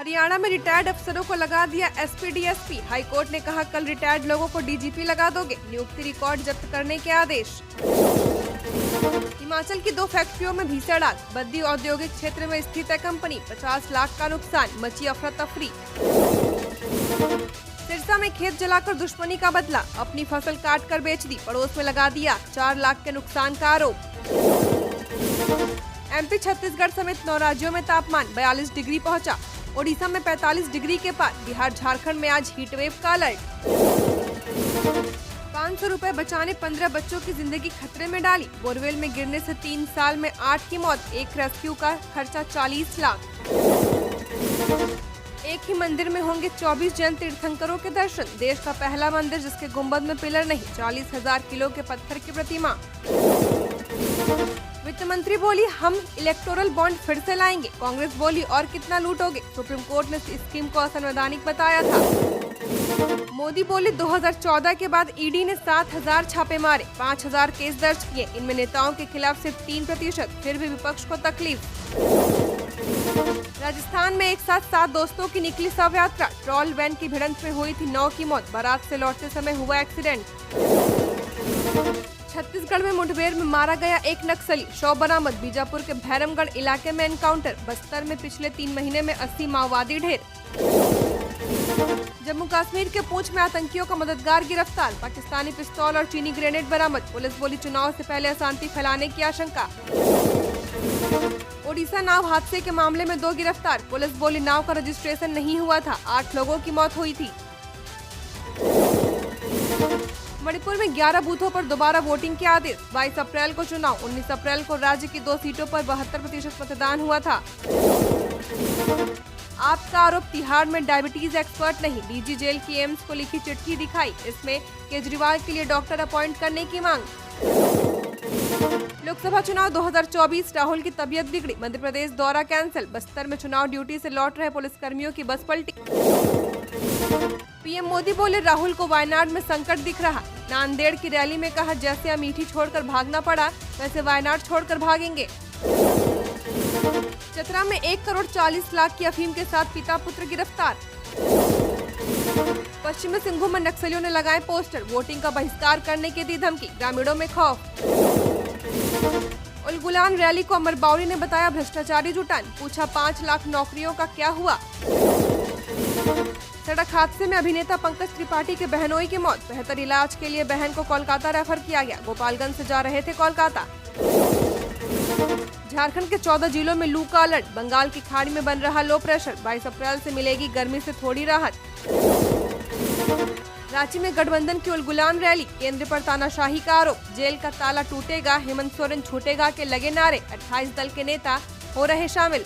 हरियाणा में रिटायर्ड अफसरों को लगा दिया एसपी डीएसपी। हाईकोर्ट ने कहा कल रिटायर्ड लोगों को डीजीपी लगा दोगे, नियुक्ति रिकॉर्ड जब्त करने के आदेश। हिमाचल की 2 फैक्ट्रियों में भीषण आग, बद्दी औद्योगिक क्षेत्र में स्थित है कंपनी, 50 लाख का नुकसान, मची अफरा तफरी। सिरसा में खेत जलाकर दुश्मनी का बदला, अपनी फसल काट कर बेच दी, पड़ोस में लगा दिया, 4 लाख के नुकसान का आरोप। एमपी छत्तीसगढ़ समेत 9 राज्यों में तापमान 42 डिग्री पहुंचा, ओडिशा में 45 डिग्री के पार, बिहार झारखंड में आज हीटवेव का अलर्ट। 500 रुपए बचाने 15 बच्चों की जिंदगी खतरे में डाली, बोरवेल में गिरने से 3 साल में 8 की मौत, एक रेस्क्यू का खर्चा 40 लाख। एक ही मंदिर में होंगे 24 जैन तीर्थंकरों के दर्शन, देश का पहला मंदिर जिसके गुंबद में पिलर नहीं, 40,000 किलो के पत्थर की प्रतिमा। वित्त मंत्री बोली हम इलेक्टोरल बॉन्ड फिर से लाएंगे, कांग्रेस बोली और कितना लूटोगे, सुप्रीम कोर्ट ने इस स्कीम को असंवैधानिक बताया था। मोदी बोले 2014 के बाद ईडी ने 7,000 छापे मारे, 5,000 केस दर्ज किए, इनमें नेताओं के खिलाफ सिर्फ 3%, फिर भी विपक्ष को तकलीफ। राजस्थान में एक साथ 7 दोस्तों की निकली शव यात्रा, ट्रॉल वैन की भिड़ंत में हुई थी 9 की मौत, बारात से लौटते समय हुआ एक्सीडेंट। छत्तीसगढ़ में मुठभेड़ में मारा गया एक नक्सली, शव बरामद, बीजापुर के भैरमगढ़ इलाके में एनकाउंटर, बस्तर में पिछले 3 महीने में 80 माओवादी ढेर। जम्मू कश्मीर के पूंछ में आतंकियों का मददगार गिरफ्तार, पाकिस्तानी पिस्तौल और चीनी ग्रेनेड बरामद, पुलिस बोली चुनाव से पहले अशांति फैलाने की आशंका। ओडिशा नाव हादसे के मामले में 2 गिरफ्तार, पुलिस बोली नाव का रजिस्ट्रेशन नहीं हुआ था, 8 लोगों की मौत हुई थी। मणिपुर में 11 बूथों पर दोबारा वोटिंग के आदेश, 22 अप्रैल को चुनाव, 19 अप्रैल को राज्य की 2 सीटों पर 72% मतदान हुआ था। आपका आरोप तिहाड़ में डायबिटीज एक्सपर्ट नहीं, डीजी जेल की एम्स को लिखी चिट्ठी दिखाई, इसमें केजरीवाल के लिए डॉक्टर अपॉइंट करने की मांग। लोकसभा चुनाव 2024, राहुल की तबीयत बिगड़ी, मध्य प्रदेश दौरा कैंसिल, बस्तर में चुनाव ड्यूटी से लौट रहे पुलिसकर्मियों की बस पलटी। पीएम मोदी बोले राहुल को वायनाड में संकट दिख रहा, नांदेड़ की रैली में कहा जैसे अमेठी छोड़कर भागना पड़ा वैसे वायनाड छोड़कर भागेंगे। चतरा में 1 करोड़ 40 लाख की अफीम के साथ पिता पुत्र गिरफ्तार। पश्चिमी सिंहभूम में नक्सलियों ने लगाए पोस्टर, वोटिंग का बहिष्कार करने की दी धमकी, ग्रामीणों में खौफ। उल गुलान रैली को अमर बावरी ने बताया भ्रष्टाचारी जुटान, पूछा 5 लाख नौकरियों का क्या हुआ। सड़क हादसे में अभिनेता पंकज त्रिपाठी के बहनोई की मौत, बेहतर इलाज के लिए बहन को कोलकाता रेफर किया गया, गोपालगंज से जा रहे थे कोलकाता। झारखंड के 14 जिलों में लू का अलर्ट, बंगाल की खाड़ी में बन रहा लो प्रेशर, 22 अप्रैल से मिलेगी गर्मी से थोड़ी राहत। रांची में गठबंधन की उल गुलान रैली, केंद्र पर तानाशाही का आरोप, जेल का ताला टूटेगा, हेमंत सोरेन छूटेगा के लगे नारे, 28 दल के नेता हो रहे शामिल।